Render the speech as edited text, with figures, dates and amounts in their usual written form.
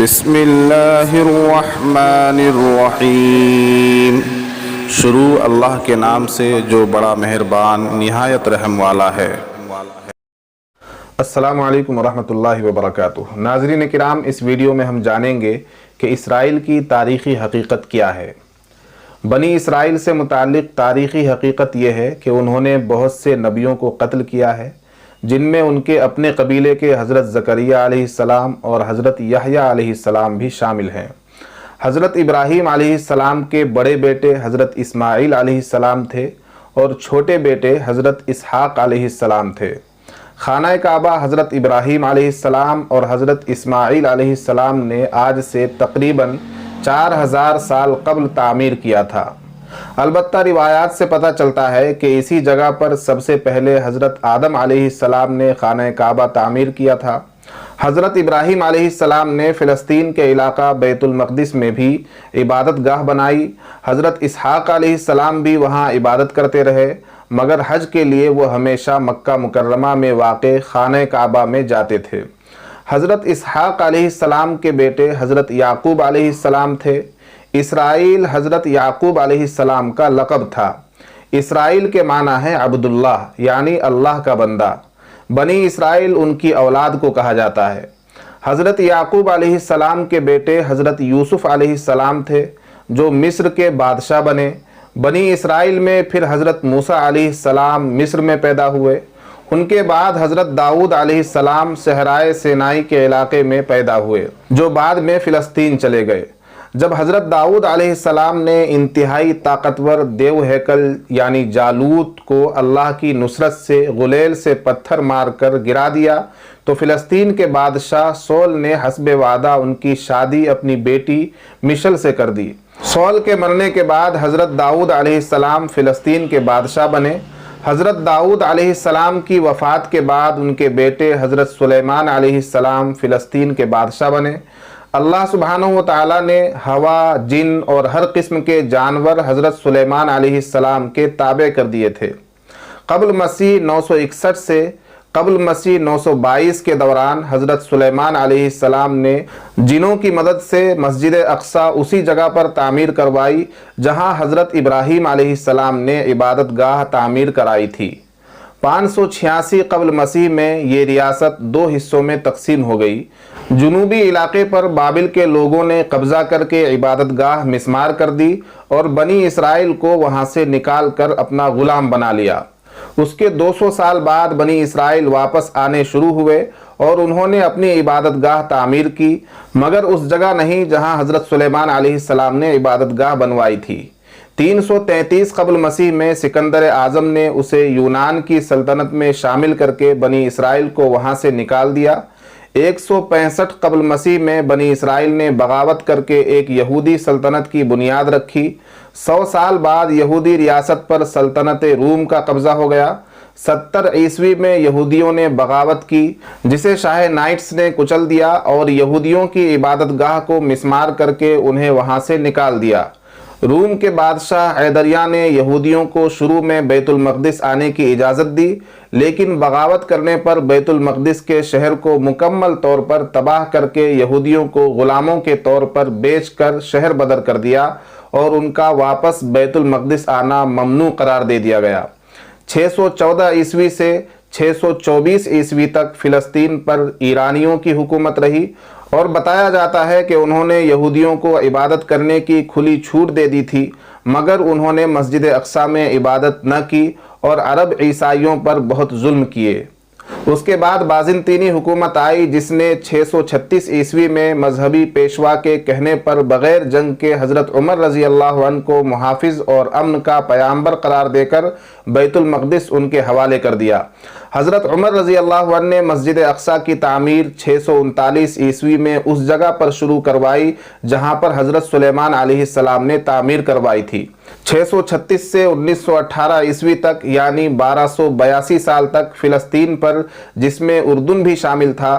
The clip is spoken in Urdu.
بسم اللہ الرحمن الرحیم۔ شروع اللہ کے نام سے جو بڑا مہربان نہایت رحم والا ہے۔ السلام علیکم ورحمۃ اللہ وبرکاتہ۔ ناظرین کرام، اس ویڈیو میں ہم جانیں گے کہ اسرائیل کی تاریخی حقیقت کیا ہے۔ بنی اسرائیل سے متعلق تاریخی حقیقت یہ ہے کہ انہوں نے بہت سے نبیوں کو قتل کیا ہے، جن میں ان کے اپنے قبیلے کے حضرت زکریہ علیہ السلام اور حضرت یحییٰ علیہ السلام بھی شامل ہیں۔ حضرت ابراہیم علیہ السلام کے بڑے بیٹے حضرت اسماعیل علیہ السلام تھے اور چھوٹے بیٹے حضرت اسحاق علیہ السلام تھے۔ خانہ کعبہ حضرت ابراہیم علیہ السلام اور حضرت اسماعیل علیہ السلام نے آج سے تقریباً 4000 سال قبل تعمیر کیا تھا۔ البتہ روایات سے پتہ چلتا ہے کہ اسی جگہ پر سب سے پہلے حضرت آدم علیہ السلام نے خانہ کعبہ تعمیر کیا تھا۔ حضرت ابراہیم علیہ السلام نے فلسطین کے علاقہ بیت المقدس میں بھی عبادت گاہ بنائی۔ حضرت اسحاق علیہ السلام بھی وہاں عبادت کرتے رہے، مگر حج کے لیے وہ ہمیشہ مکہ مکرمہ میں واقع خانہ کعبہ میں جاتے تھے۔ حضرت اسحاق علیہ السلام کے بیٹے حضرت یعقوب علیہ السلام تھے۔ اسرائیل حضرت یعقوب علیہ السلام کا لقب تھا۔ اسرائیل کے معنی ہے عبداللہ، یعنی اللہ کا بندہ۔ بنی اسرائیل ان کی اولاد کو کہا جاتا ہے۔ حضرت یعقوب علیہ السلام کے بیٹے حضرت یوسف علیہ السلام تھے، جو مصر کے بادشاہ بنے۔ بنی اسرائیل میں پھر حضرت موسیٰ علیہ السلام مصر میں پیدا ہوئے۔ ان کے بعد حضرت داؤد علیہ السلام صحرائے سینائی کے علاقے میں پیدا ہوئے، جو بعد میں فلسطین چلے گئے۔ جب حضرت داؤد علیہ السلام نے انتہائی طاقتور دیو ہیکل یعنی جالوت کو اللہ کی نصرت سے غلیل سے پتھر مار کر گرا دیا، تو فلسطین کے بادشاہ سول نے حسب وعدہ ان کی شادی اپنی بیٹی مشل سے کر دی۔ سول کے مرنے کے بعد حضرت داؤد علیہ السلام فلسطین کے بادشاہ بنے۔ حضرت داؤد علیہ السلام کی وفات کے بعد ان کے بیٹے حضرت سلیمان علیہ السلام فلسطین کے بادشاہ بنے۔ اللہ سبحانہ و تعالیٰ نے ہوا، جن اور ہر قسم کے جانور حضرت سلیمان علیہ السلام کے تابع کر دیے تھے۔ قبل مسیح 961 سے قبل مسیح 922 کے دوران حضرت سلیمان علیہ السلام نے جنوں کی مدد سے مسجد اقصیٰ اسی جگہ پر تعمیر کروائی جہاں حضرت ابراہیم علیہ السلام نے عبادت گاہ تعمیر کرائی تھی۔ 586 قبل مسیح میں یہ ریاست 2 حصوں میں تقسیم ہو گئی۔ جنوبی علاقے پر بابل کے لوگوں نے قبضہ کر کے عبادت گاہ مسمار کر دی اور بنی اسرائیل کو وہاں سے نکال کر اپنا غلام بنا لیا۔ اس کے 200 سال بعد بنی اسرائیل واپس آنے شروع ہوئے اور انہوں نے اپنی عبادت گاہ تعمیر کی، مگر اس جگہ نہیں جہاں حضرت سلیمان علیہ السلام نے عبادت گاہ بنوائی تھی۔ 333 قبل مسیح میں سکندر اعظم نے اسے یونان کی سلطنت میں شامل کر کے بنی اسرائیل کو وہاں سے نکال دیا۔ 165 قبل مسیح میں بنی اسرائیل نے بغاوت کر کے ایک یہودی سلطنت کی بنیاد رکھی۔ 100 سال بعد یہودی ریاست پر سلطنت روم کا قبضہ ہو گیا۔ 70 عیسوی میں یہودیوں نے بغاوت کی، جسے شاہ نائٹس نے کچل دیا اور یہودیوں کی عبادت گاہ کو مسمار کر کے انہیں وہاں سے نکال دیا۔ روم کے بادشاہ حیدریہ نے یہودیوں کو شروع میں بیت المقدس آنے کی اجازت دی، لیکن بغاوت کرنے پر بیت المقدس کے شہر کو مکمل طور پر تباہ کر کے یہودیوں کو غلاموں کے طور پر بیچ کر شہر بدر کر دیا اور ان کا واپس بیت المقدس آنا ممنوع قرار دے دیا گیا۔ 614 عیسوی سے 624 عیسوی تک فلسطین پر ایرانیوں کی حکومت رہی اور بتایا جاتا ہے کہ انہوں نے یہودیوں کو عبادت کرنے کی کھلی چھوٹ دے دی تھی، مگر انہوں نے مسجد اقصیٰ میں عبادت نہ کی اور عرب عیسائیوں پر بہت ظلم کیے۔ اس کے بعد بازنطینی حکومت آئی، جس نے 636 عیسوی میں مذہبی پیشوا کے کہنے پر بغیر جنگ کے حضرت عمر رضی اللہ عنہ کو محافظ اور امن کا پیامبر قرار دے کر بیت المقدس ان کے حوالے کر دیا۔ حضرت عمر رضی اللہ عنہ نے مسجد اقصیٰ کی تعمیر 639 عیسوی میں اس جگہ پر شروع کروائی جہاں پر حضرت سلیمان علیہ السلام نے تعمیر کروائی تھی۔ 636 سے 1918 عیسوی تک یعنی 1282 سال تک فلسطین پر، جس میں اردن بھی شامل تھا،